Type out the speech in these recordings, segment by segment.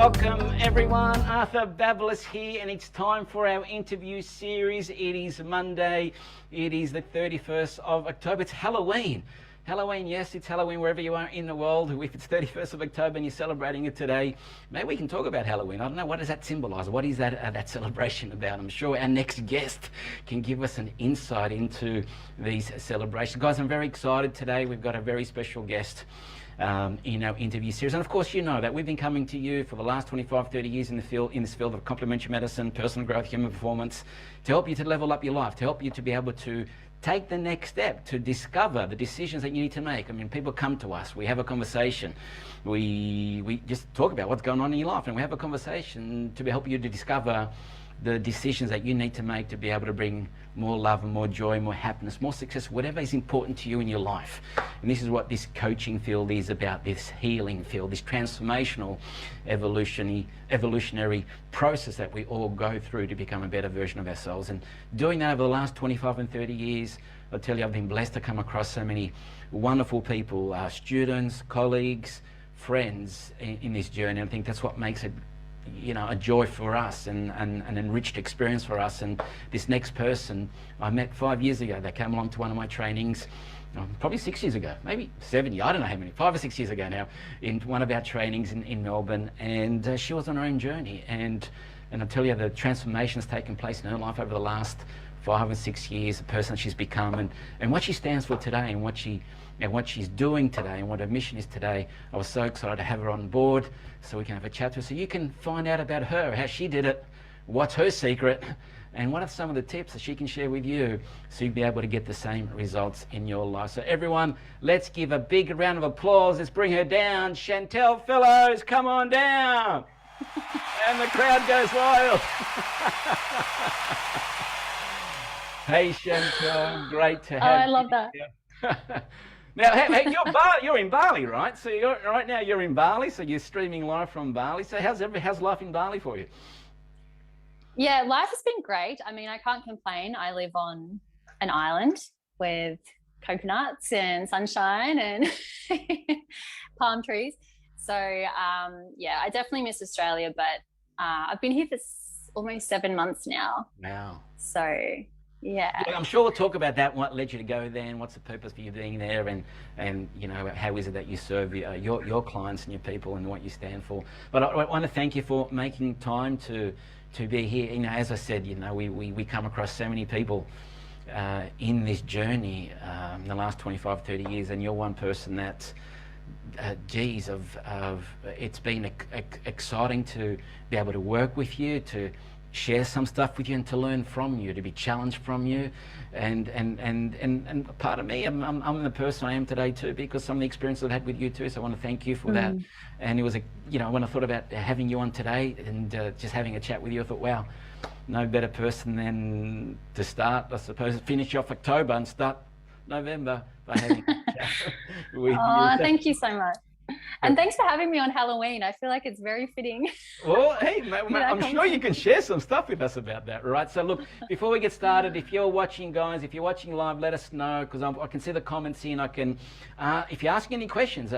Welcome everyone, Arthur Babelis here, and it's time for our interview series. It is Monday, it is the 31st of October, it's Halloween. Halloween, yes, it's Halloween wherever you are in the world. If it's 31st of October and you're celebrating it today, maybe we can talk about Halloween. I don't know, what does that symbolize? What is that celebration about? I'm sure our next guest can give us an insight into these celebrations. Guys, I'm very excited today. We've got a very special guest in our interview series, and of course you know that we've been coming to you for the last 25-30 years in this field of complementary medicine, personal growth, human performance, to help you to level up your life, to help you to be able to take the next step, to discover the decisions that you need to make. I mean, people come to us, we have a conversation, we just talk about what's going on in your life, and we have a conversation to help you to discover the decisions that you need to make to be able to bring more love and more joy, more happiness, more success, whatever is important to you in your life. And this is what this coaching field is about, this healing field, this transformational evolutionary process that we all go through to become a better version of ourselves. And doing that over the last 25 and 30 years, I'll tell you, I've been blessed to come across so many wonderful people, students, colleagues, friends in this journey. I think that's what makes it, you know, a joy for us and an enriched experience for us. And this next person I met 5 years ago, they came along to one of my trainings, probably 6 years ago, maybe 7 years, I don't know how many, 5 or 6 years ago now, in one of our trainings in Melbourne. And she was on her own journey, and I'll tell you, the transformation has taken place in her life over the last 5 or 6 years, the person she's become, and what she stands for today, and what she's doing today, and what her mission is today. I was so excited to have her on board so we can have a chat to her, so you can find out about her, how she did it, what's her secret, and what are some of the tips that she can share with you so you'll be able to get the same results in your life. So everyone, let's give a big round of applause. Let's bring her down. Chantel Fellowes, come on down. And the crowd goes wild. Hey Chantel, great to have you. I love that. Now, hey, you're in Bali, right? So right now you're in Bali, so you're streaming live from Bali. So how's life in Bali for you? Yeah, life has been great. I mean, I can't complain. I live on an island with coconuts and sunshine and palm trees. So yeah, I definitely miss Australia, but I've been here for almost 7 months now. Wow. So yeah. I'm sure we'll talk about that, what led you to go there and what's the purpose for you being there, and you know, how is it that you serve your clients and your people and what you stand for. But I want to thank you for making time to be here. You know, as I said, you know, we come across so many people in this journey in the last 25-30 years, and you're one person that it's been exciting to be able to work with you, to share some stuff with you, and to learn from you, to be challenged from you, and part of me, I'm the person I am today too, because some of the experiences I've had with you too. So I want to thank you for that. And it was you know, when I thought about having you on today and just having a chat with you, I thought, wow, no better person than to start, I suppose, finish off October and start November by having a chat with you. Thank you so much. And thanks for having me on Halloween. I feel like it's very fitting. Well, hey, I'm sure you can share some stuff with us about that, right? So look, before we get started, if you're watching, guys, if you're watching live, let us know, because I can see the comments here, and I can, if you're asking any questions,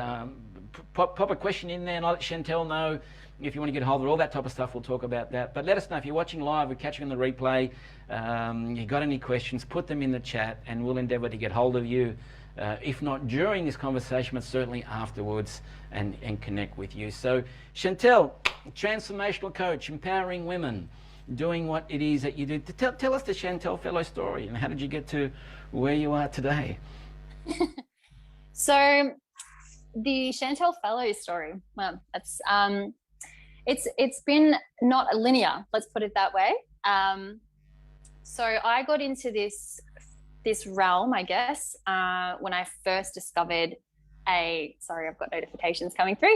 pop a question in there, and I'll let Chantel know if you want to get hold of all that type of stuff. We'll talk about that. But let us know if you're watching live or catching on the replay, you got any questions, put them in the chat, and we'll endeavour to get hold of you. If not during this conversation, but certainly afterwards, and connect with you. So Chantel, transformational coach, empowering women, doing what it is that you do. Tell us the Chantel Fellowes story, and how did you get to where you are today? So the Chantel Fellowes story, well, that's it's been not linear, let's put it that way. So I got into this realm, I guess, when I first discovered sorry, I've got notifications coming through.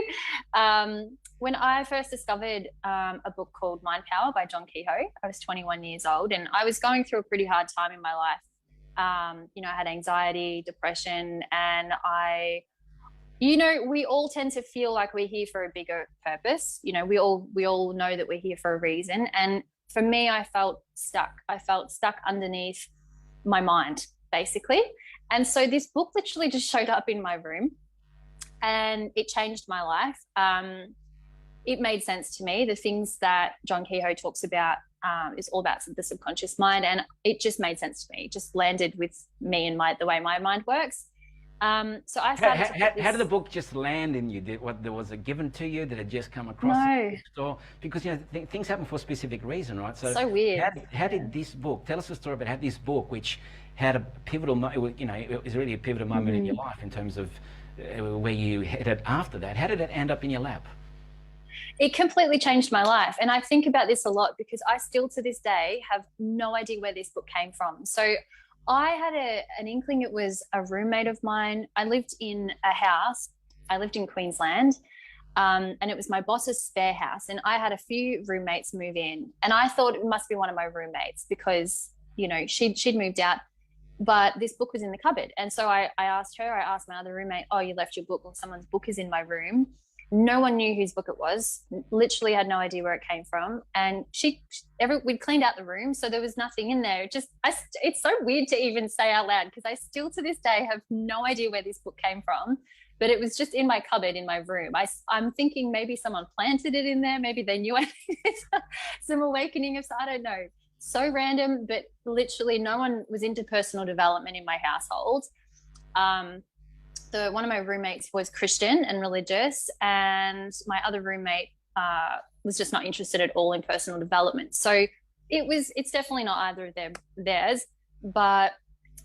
When I first discovered a book called Mind Power by John Kehoe, I was 21 years old, and I was going through a pretty hard time in my life. You know, I had anxiety, depression, and you know, we all tend to feel like we're here for a bigger purpose. You know, we all know that we're here for a reason. And for me, I felt stuck. I felt stuck underneath my mind, basically. And so this book literally just showed up in my room, and it changed my life. it made sense to me. The things that John Kehoe talks about is all about the subconscious mind, and it just made sense to me. It just landed with me and the way my mind works. So I started how did the book just land in you? Was it given to you? Did it just come across No. the bookstore? Because things happen for a specific reason, right? So weird. How did this book, tell us a story about how this book, which had a pivotal, it was really a pivotal moment in your life in terms of where you headed after that. How did it end up in your lap? It completely changed my life. And I think about this a lot because I still to this day have no idea where this book came from. So I had an inkling. It was a roommate of mine. I lived in a house. I lived in Queensland, and it was my boss's spare house. And I had a few roommates move in, and I thought it must be one of my roommates because, she'd moved out, but this book was in the cupboard. And so I asked my other roommate, oh, you left your book, or someone's book is in my room. No one knew whose book it was, literally had no idea where it came from. And we'd cleaned out the room, so there was nothing in there. It's so weird to even say out loud because I still to this day have no idea where this book came from, but it was just in my cupboard in my room. I'm thinking maybe someone planted it in there. Maybe they knew I needed some awakening of, I don't know. So random, but literally no one was into personal development in my household. One of my roommates was Christian and religious, and my other roommate was just not interested at all in personal development. So it's definitely not either of theirs. But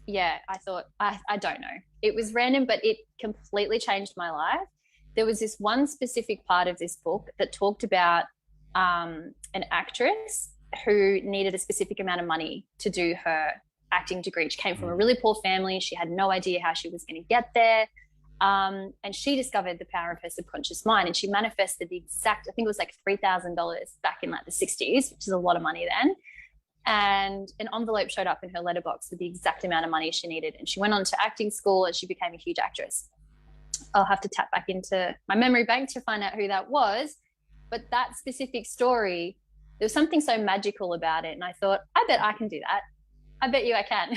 yeah, I thought, I don't know. It was random, but it completely changed my life. There was this one specific part of this book that talked about an actress who needed a specific amount of money to do her acting degree. She came from a really poor family. She had no idea how she was going to get there. And she discovered the power of her subconscious mind, and she manifested the exact, I think it was like $3,000 back in like the 60s, which is a lot of money then. And an envelope showed up in her letterbox with the exact amount of money she needed. And she went on to acting school and she became a huge actress. I'll have to tap back into my memory bank to find out who that was. But that specific story, there was something so magical about it. And I thought, I bet I can do that. I bet you I can.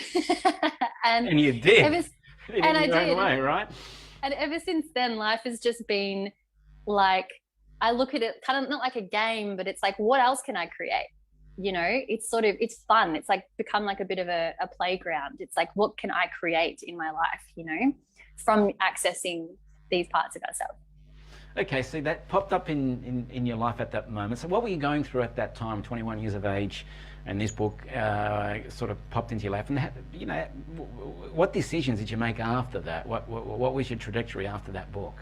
and you did. I did. Way, right? And ever since then, life has just been like, I look at it kind of not like a game, but it's like, what else can I create? It's fun. It's like become like a bit of a playground. It's like, what can I create in my life, from accessing these parts of ourselves. Okay, so that popped up in your life at that moment. So what were you going through at that time, 21 years of age, and this book sort of popped into your life? And what decisions did you make after that? What was your trajectory after that book?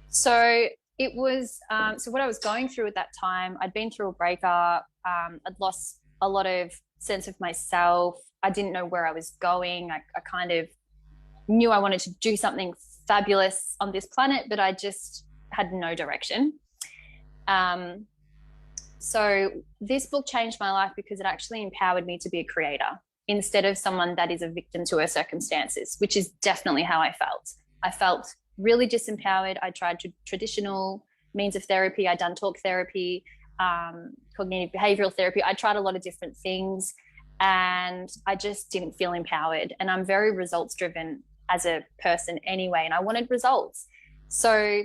So it was, so what I was going through at that time, I'd been through a breakup. I'd lost a lot of sense of myself. I didn't know where I was going. I kind of knew I wanted to do something fabulous on this planet, but I just had no direction. So this book changed my life because it actually empowered me to be a creator instead of someone that is a victim to her circumstances, which is definitely how I felt. I felt really disempowered. I tried traditional means of therapy. I'd done talk therapy, cognitive behavioral therapy. I tried a lot of different things and I just didn't feel empowered. And I'm very results driven as a person anyway, and I wanted results. So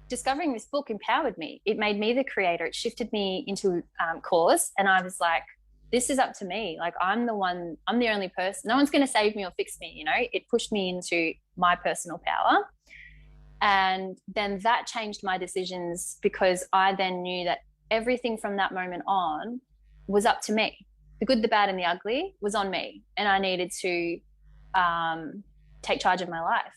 discovering this book empowered me. It made me the creator. It shifted me into cause. And I was like, this is up to me. Like, I'm the only person. No one's going to save me or fix me. It pushed me into my personal power. And then that changed my decisions because I then knew that everything from that moment on was up to me. The good, the bad, and the ugly was on me. And I needed to take charge of my life.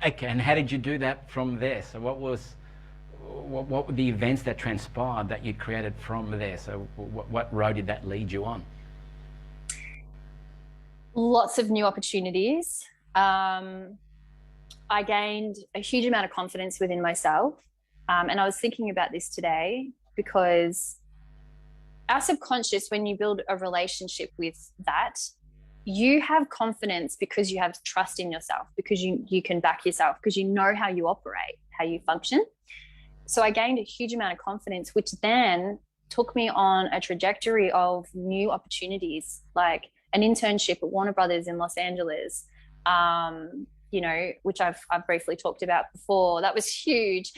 Okay, and how did you do that from there? So what were the events that transpired that you created from there? So what road did that lead you on? Lots of new opportunities. I gained a huge amount of confidence within myself. And I was thinking about this today because our subconscious, when you build a relationship with that, you have confidence because you have trust in yourself, because you can back yourself, because you know how you operate, how you function. So I gained a huge amount of confidence, which then took me on a trajectory of new opportunities, like an internship at Warner Brothers in Los Angeles, you know, which I've briefly talked about before. That was huge.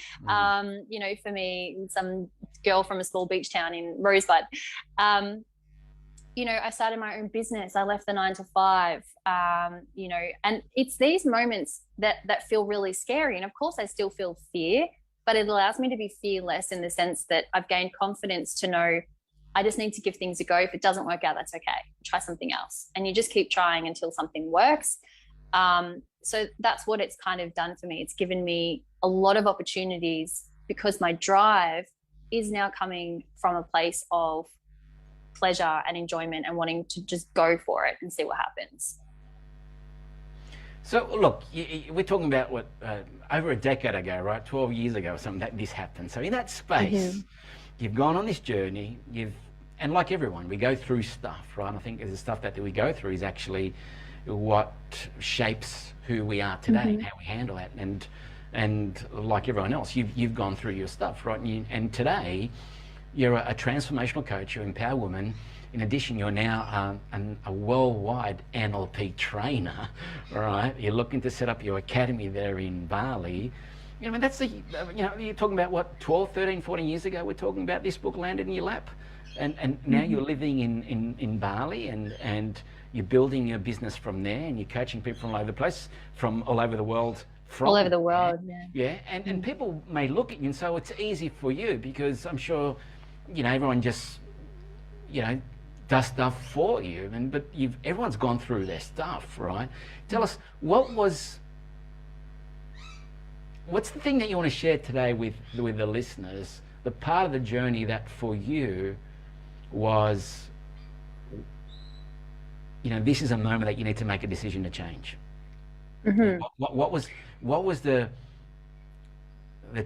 You know, for me, some girl from a small beach town in Rosebud. You know, I started my own business. I left the 9 to 5, you know, and it's these moments that feel really scary. And of course I still feel fear, but it allows me to be fearless in the sense that I've gained confidence to know I just need to give things a go. If it doesn't work out, that's okay. Try something else. And you just keep trying until something works. So that's what it's kind of done for me. It's given me a lot of opportunities because my drive is now coming from a place of pleasure and enjoyment and wanting to just go for it and see what happens. So look, we're talking about what over a decade ago, right? 12 years ago or something that this happened. So in that space, you've gone on this journey, and like everyone, we go through stuff, right? I think the stuff that we go through is actually what shapes who we are today and how we handle it. And like everyone else, you've gone through your stuff, right? And today, you're a transformational coach, you empower women. In addition, you're now a worldwide NLP trainer, right? You're looking to set up your academy there in Bali. You know, that's you know, you're talking about what, 12, 13, 14 years ago, we're talking about this book landed in your lap. And now you're living in Bali and you're building your business from there and you're coaching people from all over the place, from all over the world. All over the world, And people may look at you and say, well, it's easy for you because I'm sure, you know, everyone just, you know, does stuff for you. But everyone's gone through their stuff, right? Tell us, what's the thing that you want to share today with the listeners, the part of the journey that for you was, you know, this is a moment that you need to make a decision to change. What was the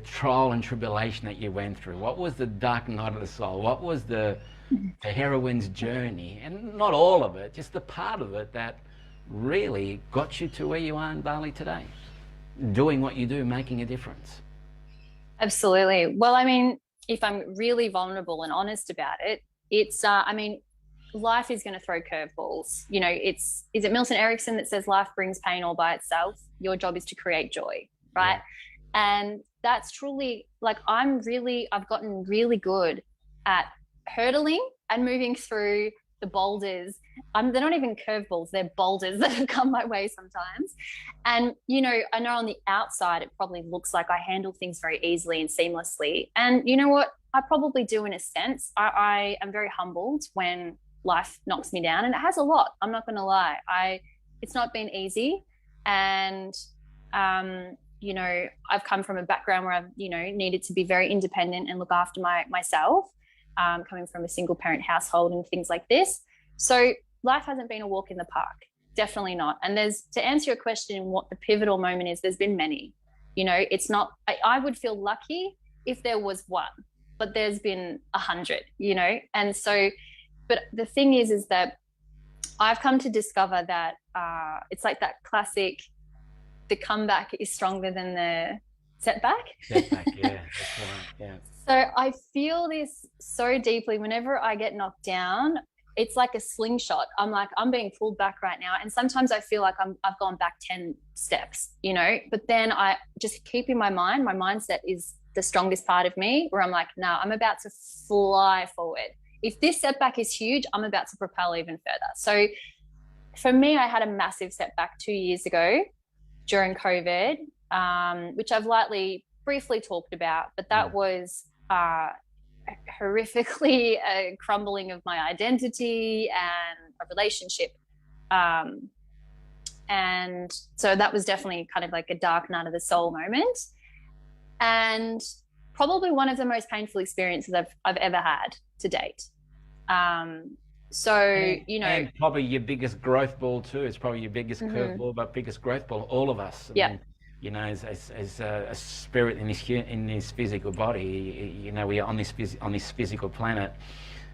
trial and tribulation that you went through? What was the dark night of the soul? What was the heroine's journey? And not all of it, just the part of it that really got you to where you are in Bali today, doing what you do, making a difference. Absolutely. Well, I mean, if I'm really vulnerable and honest about it, it's, I mean, life is going to throw curveballs. You know, is it Milton Erickson that says life brings pain all by itself? Your job is to create joy, right? Yeah. And that's truly, like, I've gotten really good at hurdling and moving through the boulders. They're not even curveballs, they're boulders that have come my way sometimes. And, you know, I know on the outside, it probably looks like I handle things very easily and seamlessly. And you know what? I probably do in a sense. I am very humbled when life knocks me down, and it has a lot. I'm not going to lie. It's not been easy. And, you know, I've come from a background where I've, you know, needed to be very independent and look after myself, coming from a single parent household and things like this. So life hasn't been a walk in the park. Definitely not. And to answer your question, what the pivotal moment is, there's been many. You know, it's not, I would feel lucky if there was one, but there's been 100, you know? And so, but the thing is that I've come to discover that it's like that classic, the comeback is stronger than the setback. Setback, yeah, that's right, yeah. So I feel this so deeply whenever I get knocked down. It's like a slingshot. I'm like, I'm being pulled back right now. And sometimes I feel like I've gone back 10 steps, you know, but then I just keep in my mind, my mindset is the strongest part of me, where I'm like, no, I'm about to fly forward. If this setback is huge, I'm about to propel even further. So for me, I had a massive setback 2 years ago during COVID, which I've briefly talked about, but that was horrifically a crumbling of my identity and a relationship. And so that was definitely kind of like a dark night of the soul moment, and probably one of the most painful experiences I've ever had to date. You know, and probably your biggest growth ball too. It's probably your biggest curveball, but biggest growth ball. All of us. I mean, you know, as a spirit in this physical body, you know, we are on this physical planet,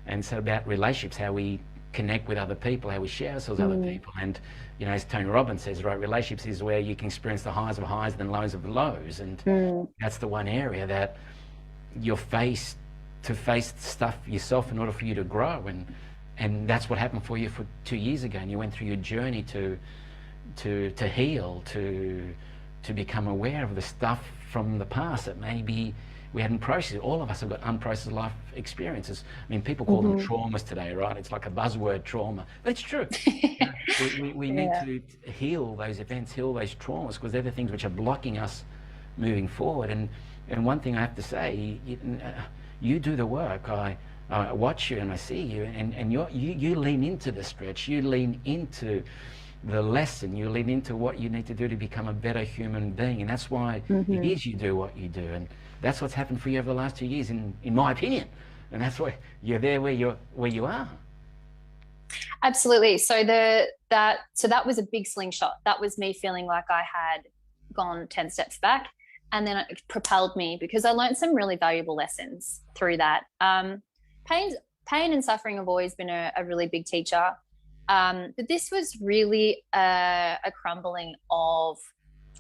and it's about relationships, how we connect with other people, how we share ourselves with other people. And you know, as Tony Robbins says, right, relationships is where you can experience the highs of highs and the lows of lows, and that's the one area that you're faced to face stuff yourself in order for you to grow. And that's what happened for you for 2 years ago, and you went through your journey to to heal, to become aware of the stuff from the past that maybe we hadn't processed. All of us have got unprocessed life experiences. I mean, people call them traumas today, right? It's like a buzzword, trauma, but it's true. You know, we need to heal those events, heal those traumas, because they're the things which are blocking us moving forward. And one thing I have to say, you do the work. I watch you and I see you, and you lean into the stretch. You lean into the lesson. You lean into what you need to do to become a better human being, and that's why it is you do what you do. And that's what's happened for you over the last 2 years, in my opinion. And that's why you're there where you are. Absolutely. So that was a big slingshot. That was me feeling like I had gone 10 steps back, and then it propelled me because I learned some really valuable lessons through that. Pain and suffering have always been a really big teacher. But this was really a crumbling of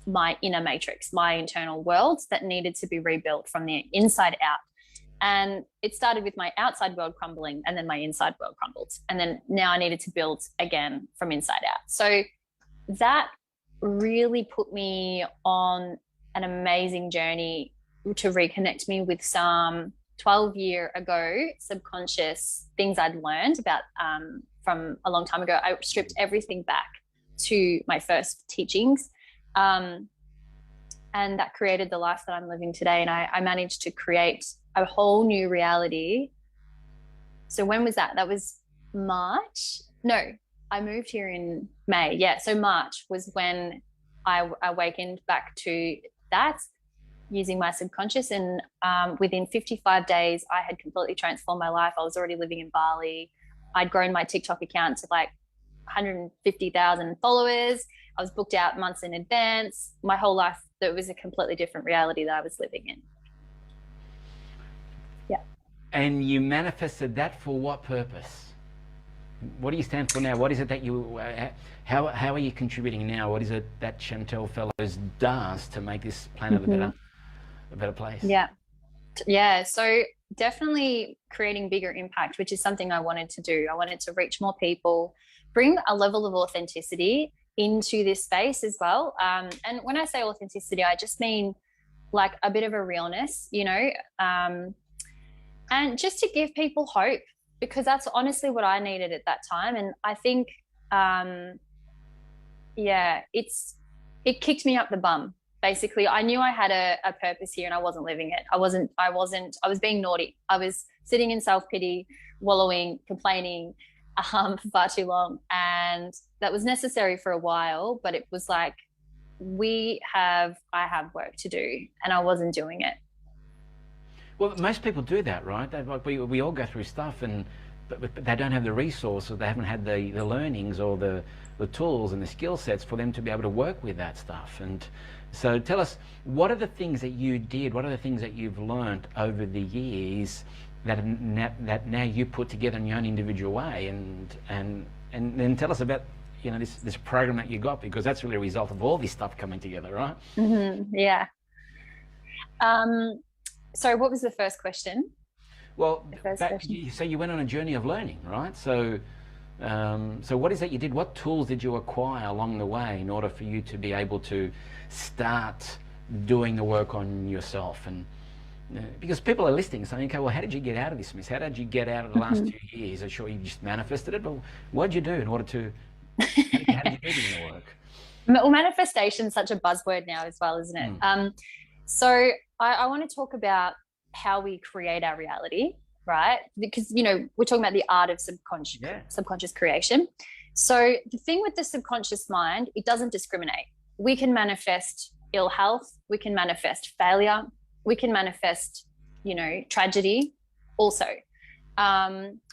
my inner matrix, my internal world that needed to be rebuilt from the inside out. And it started with my outside world crumbling, and then my inside world crumbled. And then now I needed to build again from inside out. So that really put me on an amazing journey to reconnect me with some 12-year ago subconscious things I'd learned about from a long time ago. I stripped everything back to my first teachings. And that created the life that I'm living today. And I managed to create a whole new reality. So when was that? That was March. No, I moved here in May. Yeah. So March was when I awakened back to that using my subconscious. And within 55 days, I had completely transformed my life. I was already living in Bali. I'd grown my TikTok account to like 150,000 followers. I was booked out months in advance. My whole life, there was a completely different reality that I was living in. Yeah. And you manifested that for what purpose? What do you stand for now? What is it that you, how are you contributing now? What is it that Chantel Fellowes does to make this planet a better place? Yeah. So definitely creating bigger impact, which is something I wanted to do. I wanted to reach more people, bring a level of authenticity into this space as well. And when I say authenticity, I just mean like a bit of a realness, you know, and just to give people hope, because that's honestly what I needed at that time. And I think, it kicked me up the bum. Basically, I knew I had a purpose here and I wasn't living it. I was being naughty. I was sitting in self-pity, wallowing, complaining for far too long. And that was necessary for a while, but it was like, I have work to do, and I wasn't doing it. Well, most people do that, right? We all go through stuff, but they don't have the resources, they haven't had the learnings or the tools and the skill sets for them to be able to work with that stuff. And so tell us, what are the things that you did, what are the things that you've learned over the years that now you put together in your own individual way, and then tell us about, you know, this program that you got, because that's really a result of all this stuff coming together, right? Yeah. So what was the first question? Well, so you went on a journey of learning, right? So what is that you did? What tools did you acquire along the way in order for you to be able to start doing the work on yourself? And because people are listening saying, okay, well, how did you get out of this mess? How did you get out of the last 2 years? I'm sure you just manifested it, but what did you do in order to, how did you do the work? Well, manifestation is such a buzzword now as well, isn't it? So I want to talk about how we create our reality, right? Because, you know, we're talking about the art of subconscious creation. So the thing with the subconscious mind, it doesn't discriminate. We can manifest ill health. We can manifest failure. We can manifest, you know, tragedy also.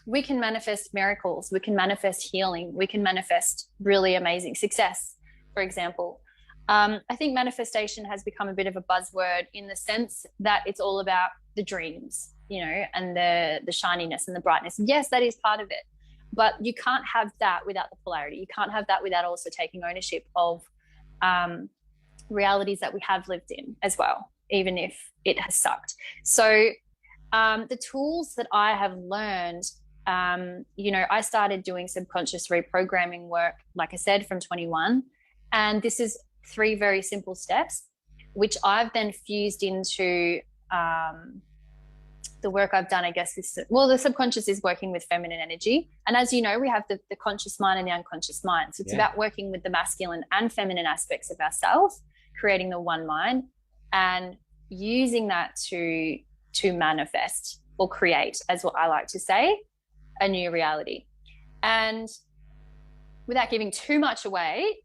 We can manifest miracles. We can manifest healing. We can manifest really amazing success, for example. I think manifestation has become a bit of a buzzword in the sense that it's all about the dreams, you know, and the shininess and the brightness. Yes, that is part of it, but you can't have that without the polarity. You can't have that without also taking ownership of realities that we have lived in as well, even if it has sucked. So the tools that I have learned, you know, I started doing subconscious reprogramming work, like I said, from 21. And this is 3 very simple steps, which I've then fused into the work I've done, I guess, the subconscious is working with feminine energy. And as you know, we have the conscious mind and the unconscious mind. So it's about working with the masculine and feminine aspects of ourselves, creating the one mind, and using that to manifest or create, as what I like to say, a new reality. And without giving too much away,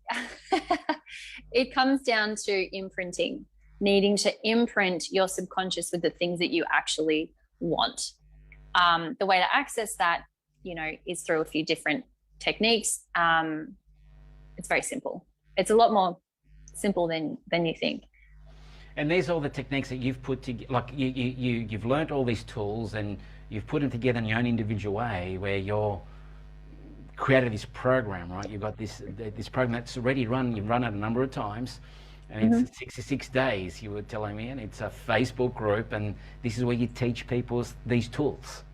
it comes down to imprinting, needing to imprint your subconscious with the things that you actually want. The way to access that, is through a few different techniques. It's very simple. It's a lot more simple than you think. And there's all the techniques that you've put together, like you've learned all these tools and you've put them together in your own individual way, where you're created this program, right? You've got this program that's already run. You've run it a number of times, and it's 66 days. You were telling me, and it's a Facebook group, and this is where you teach people these tools.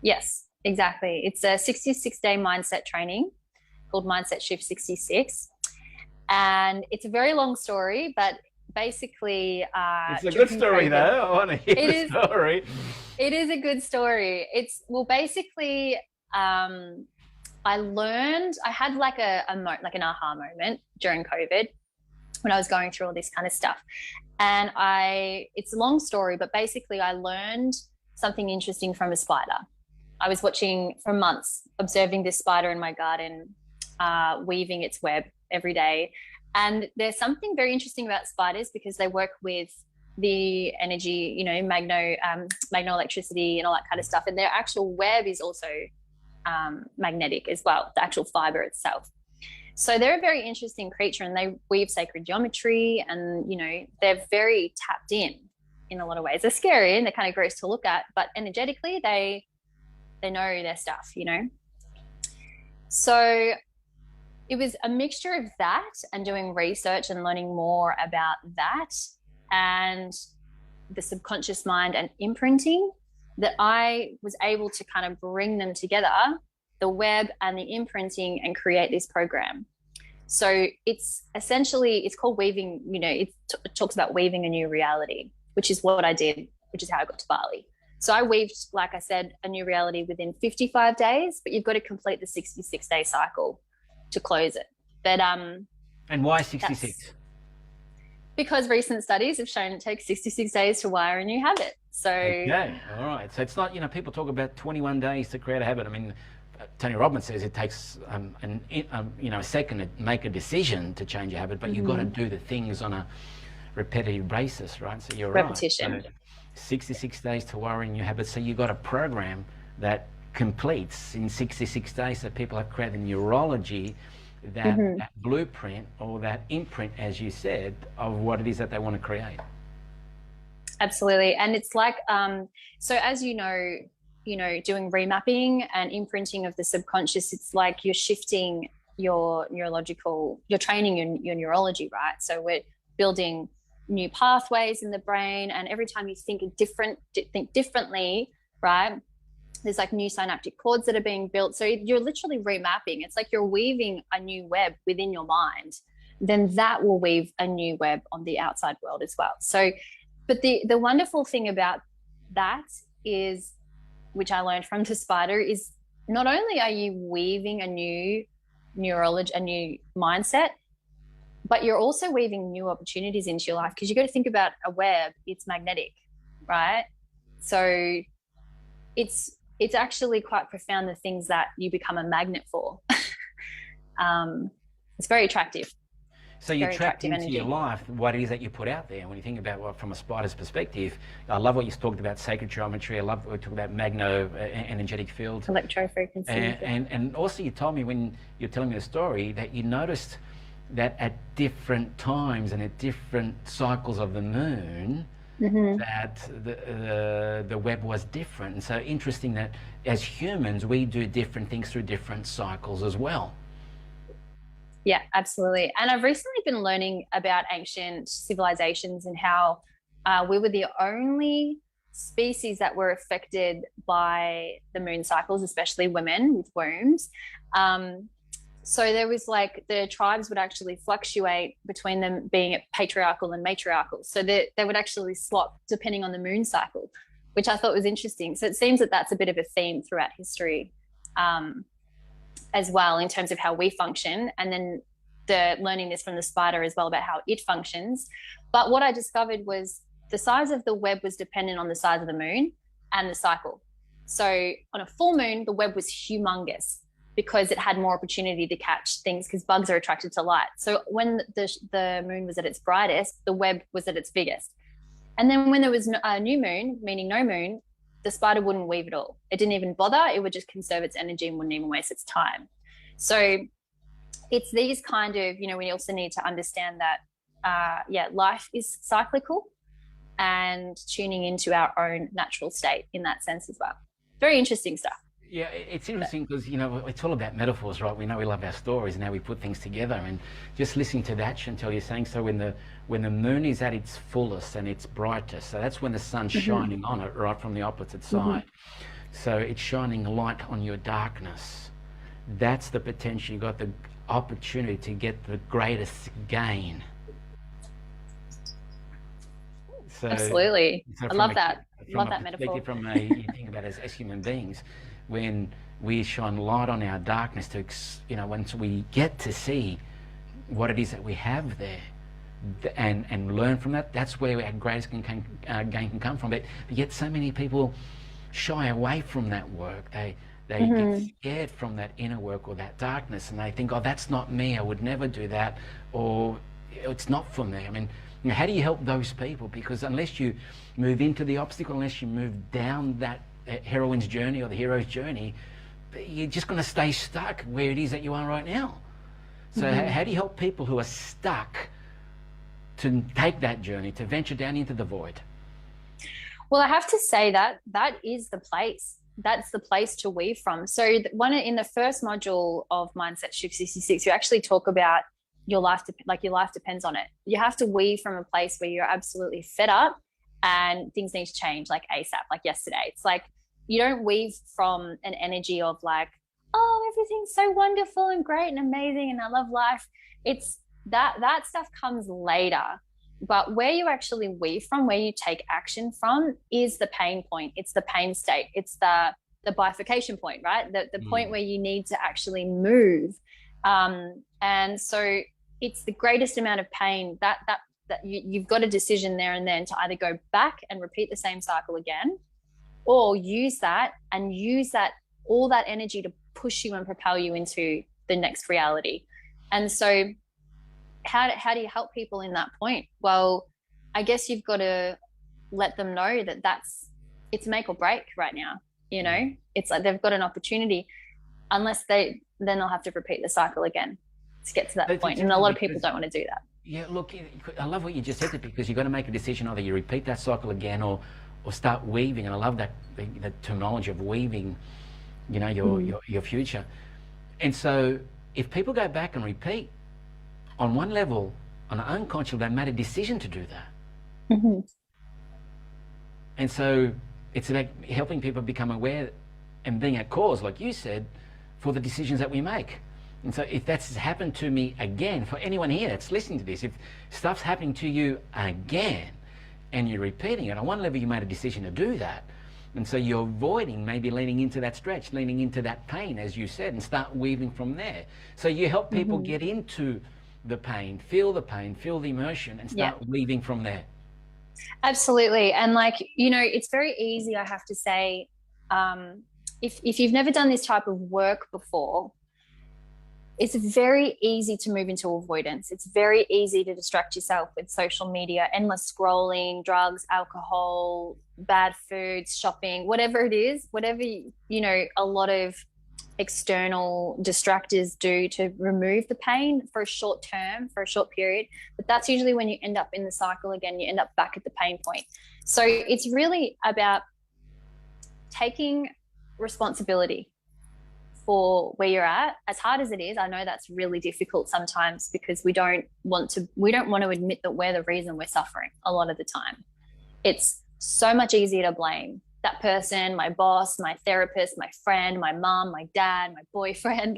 Yes, exactly. It's a 66-day mindset training called Mindset Shift 66, and it's a very long story, but basically, it's a good story, though. I want to hear the story. It is a good story. Basically. I had like an aha moment during COVID when I was going through all this kind of stuff. And it's a long story, but basically I learned something interesting from a spider. I was watching for months, observing this spider in my garden, weaving its web every day. And there's something very interesting about spiders because they work with the energy, magnoelectricity and all that kind of stuff. And their actual web is also magnetic as well, the actual fiber itself. So they're a very interesting creature, and they weave sacred geometry, and they're very tapped in a lot of ways. They're scary and they're kind of gross to look at, but energetically they know their stuff. So it was a mixture of that and doing research and learning more about that and the subconscious mind and imprinting, that I was able to kind of bring them together, the web and the imprinting, and create this program. So it's called weaving, it talks about weaving a new reality, which is what I did, which is how I got to Bali. So I weaved, like I said, a new reality within 55 days, but you've got to complete the 66-day cycle to close it. But and why 66? Because recent studies have shown it takes 66 days to wire a new habit. So okay, all right. So it's not, people talk about 21 days to create a habit. I mean, Tony Robbins says it takes a second to make a decision to change a habit, but you've got to do the things on a repetitive basis, right? So you're repetition. Right. So 66 days to wire a new habit. So you've got a program that completes in 66 days. So people have created neurology, that blueprint or that imprint, as you said, of what it is that they want to create. Absolutely. And it's like, so as you know, doing remapping and imprinting of the subconscious, it's like you're shifting your you're training your neurology, right? So we're building new pathways in the brain, and every time you think differently, right? There's like new synaptic cords that are being built. So you're literally remapping. It's like you're weaving a new web within your mind. Then that will weave a new web on the outside world as well. So, but the wonderful thing about that is, which I learned from the spider, is not only are you weaving a new neurology, a new mindset, but you're also weaving new opportunities into your life, because you got to think about a web, it's magnetic, right? So it's actually quite profound, the things that you become a magnet for. It's very attractive. So you trapped into your life what it is that you put out there. When you think about from a spider's perspective, I love what you talked about, sacred geometry. I love what you talked about energetic fields. Electrofrequency. And also you told me, when you're telling me the story, that you noticed that at different times and at different cycles of the moon, that the web was different. And so interesting that as humans, we do different things through different cycles as well. Yeah, absolutely. And I've recently been learning about ancient civilizations and how we were the only species that were affected by the moon cycles, especially women with wombs. So there was like the tribes would actually fluctuate between them being patriarchal and matriarchal. So they would actually swap depending on the moon cycle, which I thought was interesting. So it seems that that's a bit of a theme throughout history, as well, in terms of how we function. And then the learning this from the spider as well about how it functions. But what I discovered was the size of the web was dependent on the size of the moon and the cycle. So on a full moon, the web was humongous because it had more opportunity to catch things, because bugs are attracted to light. So when the moon was at its brightest, the web was at its biggest. And then when there was a new moon, meaning no moon, the spider wouldn't weave at all. It didn't even bother. It would just conserve its energy and wouldn't even waste its time. So it's these kind of, we also need to understand that, life is cyclical, and tuning into our own natural state in that sense as well. Very interesting stuff. Yeah, it's interesting because, it's all about metaphors, right? We know we love our stories and how we put things together. And just listening to that, Chantel, you're saying, so when the moon is at its fullest and its brightest, so that's when the sun's shining on it, right from the opposite side. So it's shining light on your darkness. That's the potential. You've got the opportunity to get the greatest gain. So, absolutely. I love that. Love that metaphor. You think about it as human beings, when we shine light on our darkness, once we get to see what it is that we have there, and learn from that, that's where our greatest gain can come from. But yet so many people shy away from that work. They get scared from that inner work or that darkness, and they think, oh, that's not me, I would never do that, or it's not for me. I mean, how do you help those people? Because unless you move into the obstacle, unless you move down that heroine's journey or the hero's journey, you're just going to stay stuck where it is that you are right now. So how do you help people who are stuck to take that journey, to venture down into the void? Well, I have to say that is the place. That's the place to weave from. So in the first module of Mindset Shift 66, you actually talk about your life depends on it. You have to weave from a place where you're absolutely fed up and things need to change, like ASAP, like yesterday. It's like, you don't weave from an energy of like, oh, everything's so wonderful and great and amazing and I love life. It's that stuff comes later. But where you actually weave from, where you take action from, is the pain point. It's the pain state. It's the bifurcation point, right? The point where you need to actually move. And so it's the greatest amount of pain that you've got a decision there and then to either go back and repeat the same cycle again, or use that all that energy to push you and propel you into the next reality. And so how do you help people in that point? Well, I guess you've got to let them know that it's make or break right now. It's like they've got an opportunity, unless then they'll have to repeat the cycle again to get to that point. And a lot of people don't want to do that. Yeah, look, I love what you just said, because you've got to make a decision. Either you repeat that cycle again or start weaving. And I love that the terminology of weaving, your future. And so if people go back and repeat, on one level, on an unconscious, they made a decision to do that. And so it's about helping people become aware and being at cause, like you said, for the decisions that we make. And so if that's happened to me again, for anyone here that's listening to this, if stuff's happening to you again and you're repeating it, on one level you made a decision to do that. And so you're avoiding maybe leaning into that stretch, leaning into that pain, as you said, and start weaving from there. So you help people get into the pain, feel the emotion, and start weaving from there. Absolutely. And it's very easy, I have to say, if you've never done this type of work before, it's very easy to move into avoidance. It's very easy to distract yourself with social media, endless scrolling, drugs, alcohol, bad foods, shopping, whatever it is, a lot of external distractors do to remove the pain for a short period. But that's usually when you end up in the cycle again, you end up back at the pain point. So it's really about taking responsibility for where you're at. As hard as it is, I know that's really difficult sometimes, because we don't want to admit that we're the reason we're suffering a lot of the time. It's so much easier to blame that person, my boss, my therapist, my friend, my mom, my dad, my boyfriend.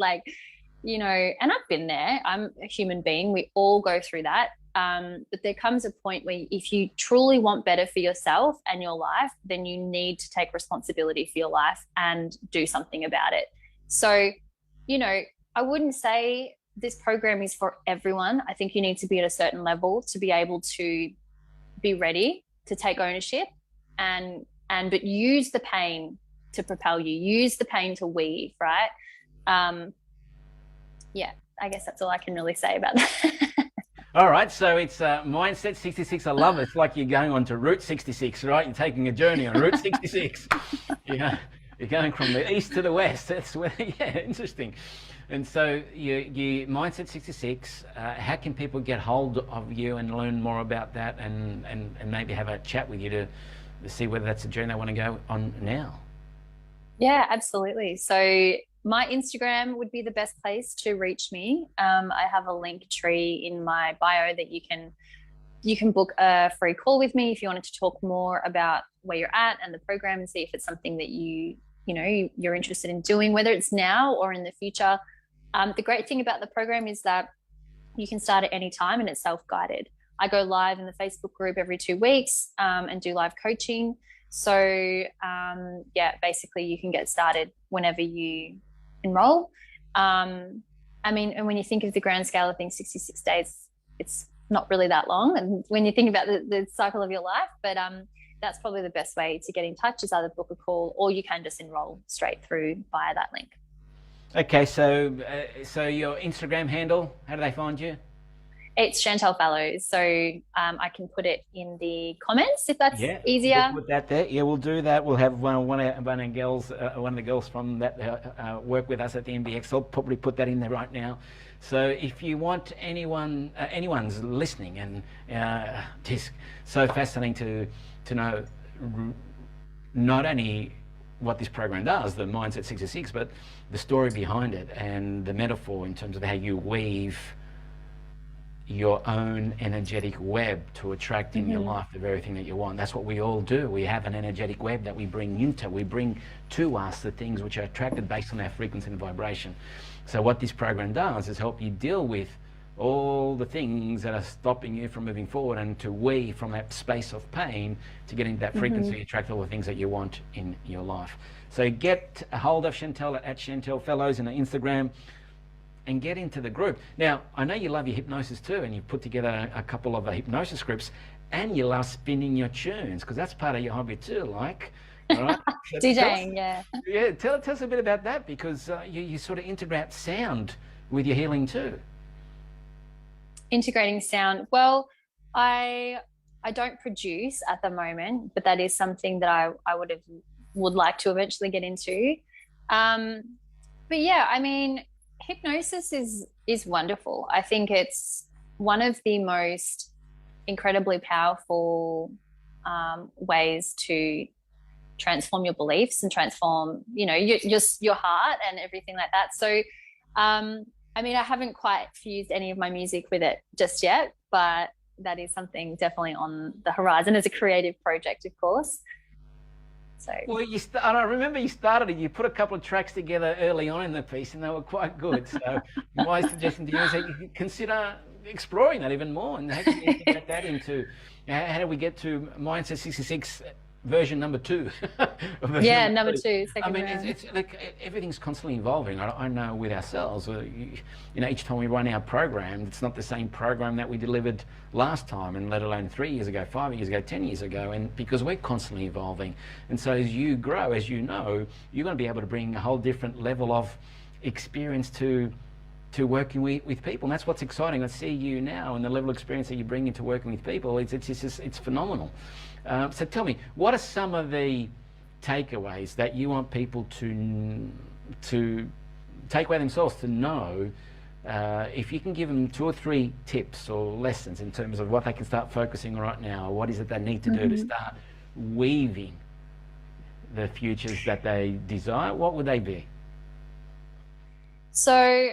you know, and I've been there, I'm a human being, we all go through that. But there comes a point where if you truly want better for yourself and your life, then you need to take responsibility for your life and do something about it. So, you know, I wouldn't say this program is for everyone. I think you need to be at a certain level to be able to be ready to take ownership but use the pain to propel you, use the pain to weave, right? Yeah, I guess that's all I can really say about that. All right, so it's Mindset 66. I love it. It's like you're going on to Route 66, right? You're taking a journey on Route 66. You're going from the east to the west. That's where, yeah, interesting. And so you Mindset 66, how can people get hold of you and learn more about that and maybe have a chat with you to see whether that's a journey they want to go on now? Yeah, absolutely. So my Instagram would be the best place to reach me. I have a link tree in my bio that you can book a free call with me if you wanted to talk more about where you're at and the program and see if it's something that you're interested in doing, whether it's now or in the future. The great thing about the program is that you can start at any time and it's self-guided. I go live in the Facebook group every 2 weeks and do live coaching. So yeah, basically you can get started whenever you enroll. I mean, and when you think of the grand scale of things, 66 days, it's not really that long. And when you think about the cycle of your life, but that's probably the best way to get in touch is either book a call or you can just enroll straight through via that link. Okay, so your Instagram handle, how do they find you? It's Chantel Fellowes, so I can put it in the comments if that's easier. We'll put that there. Yeah, we'll do that. We'll have one of the girls from that work with us at the MBX. I'll probably put that in there right now. So if you want anyone's listening, and just so fascinating to know not only what this program does, the Mindset 66, but the story behind it and the metaphor in terms of how you weave your own energetic web to attract in your life the very thing that you want. That's what we all do. We have an energetic web that we bring to us the things which are attracted based on our frequency and vibration. So what this program does is help you deal with all the things that are stopping you from moving forward and to weave from that space of pain to get into that frequency, attract all the things that you want in your life. So get a hold of Chantel at Chantel Fellowes on Instagram and get into the group. Now, I know you love your hypnosis too, and you've put together a couple of hypnosis scripts, and you love spinning your tunes, because that's part of your hobby too, like, all right? DJing, yeah. Yeah, tell us a bit about that, because you sort of integrate sound with your healing too. Integrating sound. Well, I don't produce at the moment, but that is something that I would like to eventually get into. But yeah, I mean, hypnosis is wonderful. I think it's one of the most incredibly powerful ways to transform your beliefs and transform, your heart and everything like that. So, I mean, I haven't quite fused any of my music with it just yet, but that is something definitely on the horizon as a creative project, of course. So. Well, I remember you started it. You put a couple of tracks together early on in the piece, and they were quite good. So my suggestion to you is that you consider exploring that even more, and how do you get that into? How do we get to Mindset 66 version number 2? Yeah, number 2. I mean, it's like everything's constantly evolving. I know with ourselves, each time we run our program, it's not the same program that we delivered last time, and let alone 3 years ago, 5 years ago, 10 years ago, and because we're constantly evolving. And so as you grow, as you know, you're going to be able to bring a whole different level of experience to working with people. And that's what's exciting. I see you now and the level of experience that you bring into working with people. It's phenomenal. So tell me, what are some of the takeaways that you want people to take away themselves, to know, if you can give them 2 or 3 tips or lessons in terms of what they can start focusing on right now, what is it they need to do to start weaving the futures that they desire, what would they be? So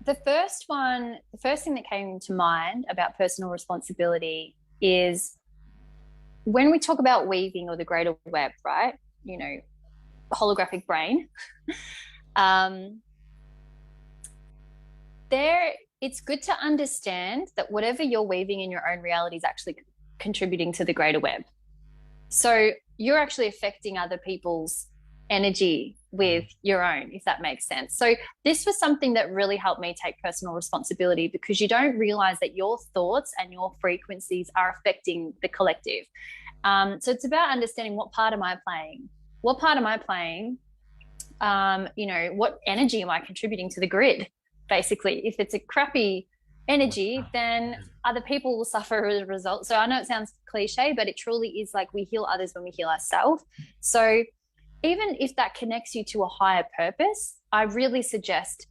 the first thing that came to mind about personal responsibility is when we talk about weaving or the greater web, right? Holographic brain. it's good to understand that whatever you're weaving in your own reality is actually contributing to the greater web. So you're actually affecting other people's energy with your own, if that makes sense. So this was something that really helped me take personal responsibility, because you don't realize that your thoughts and your frequencies are affecting the collective. So it's about understanding, what part am I playing? What part am I playing? What energy am I contributing to the grid? Basically, if it's a crappy energy, then other people will suffer as a result. So I know it sounds cliche, but it truly is like we heal others when we heal ourselves. So even if that connects you to a higher purpose, I really suggest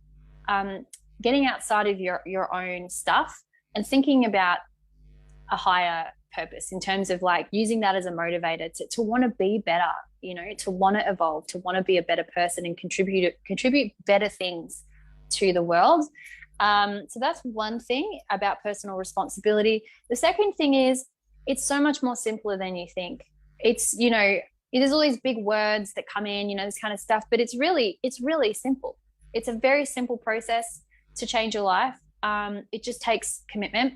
getting outside of your own stuff and thinking about a higher purpose, in terms of like using that as a motivator to want to be better, to want to evolve, to want to be a better person and contribute better things to the world. So that's one thing about personal responsibility. The second thing is, it's so much more simpler than you think. It's, there's all these big words that come in, this kind of stuff, but it's really simple. It's a very simple process to change your life. It just takes commitment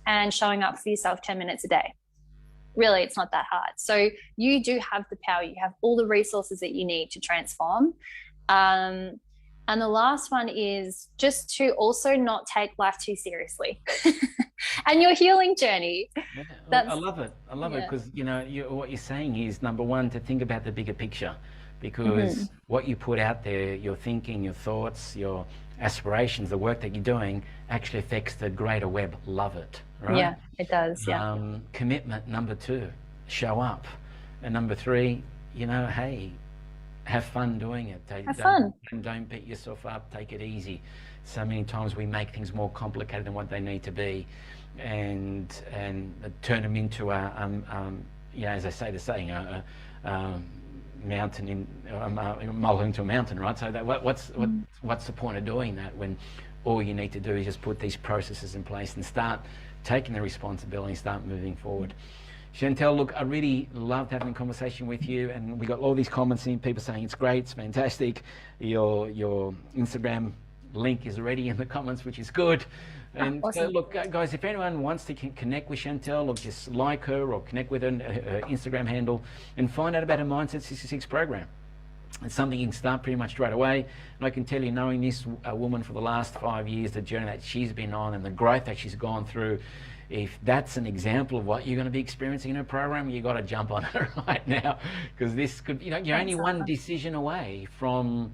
and showing up for yourself 10 minutes a day. Really, it's not that hard. So you do have the power. You have all the resources that you need to transform. And the last one is just to also not take life too seriously and your healing journey. Yeah, I love it. I love it, because, what you're saying is, number one, to think about the bigger picture, because what you put out there, your thinking, your thoughts, your aspirations, the work that you're doing actually affects the greater web. Love it, right? Yeah, it does. Yeah. Commitment, number two, show up. And number three, hey, have fun doing it. Have fun. Don't beat yourself up. Take it easy. So many times we make things more complicated than what they need to be, and turn them into as I say the saying, mountain in molehill into a mountain, right? So that what's the point of doing that, when all you need to do is just put these processes in place and start taking the responsibility and start moving forward. Chantel, look, I really loved having a conversation with you, and we got all these comments in, people saying it's great, it's fantastic. Your Instagram link is already in the comments, which is good. And awesome. So look, guys, if anyone wants to connect with Chantel, or just like her, or connect with her Instagram handle, and find out about her Mindset 66 program. It's something you can start pretty much straight away. And I can tell you, knowing this woman for the last 5 years, the journey that she's been on and the growth that she's gone through, if that's an example of what you're going to be experiencing in her program, you got to jump on her right now, because this could, you're only one decision away from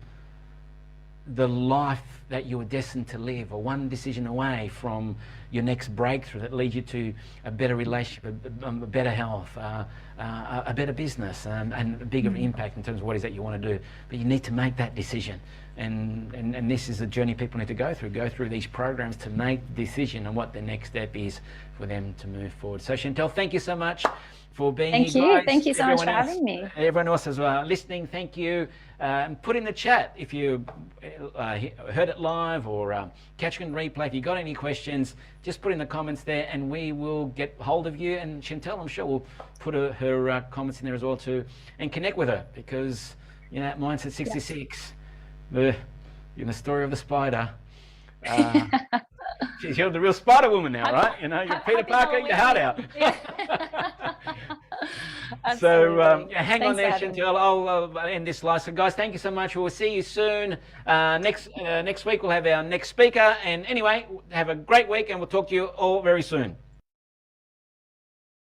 the life that you were destined to live, or one decision away from your next breakthrough that leads you to a better relationship, a better health, a better business, and a bigger impact in terms of what it is that you want to do. But you need to make that decision. And this is a journey people need to go through these programs to make the decision on what the next step is for them to move forward. So Chantel, thank you so much for being here. Thank you. Guys. Thank you so much for having me. Everyone else as well listening, thank you. Put in the chat if you heard it live, or catch it in replay. If you got any questions, just put in the comments there, and we will get hold of you. And Chantel, I'm sure, will put her comments in there as well too, and connect with her, because that Mindset 66. The story of the spider. You're the real Spider Woman now, right? You're Peter Parker, your heart out. So hang on there, Chantel. I'll end this live. So guys, thank you so much. We'll see you soon. Next week we'll have our next speaker. And anyway, have a great week, and we'll talk to you all very soon.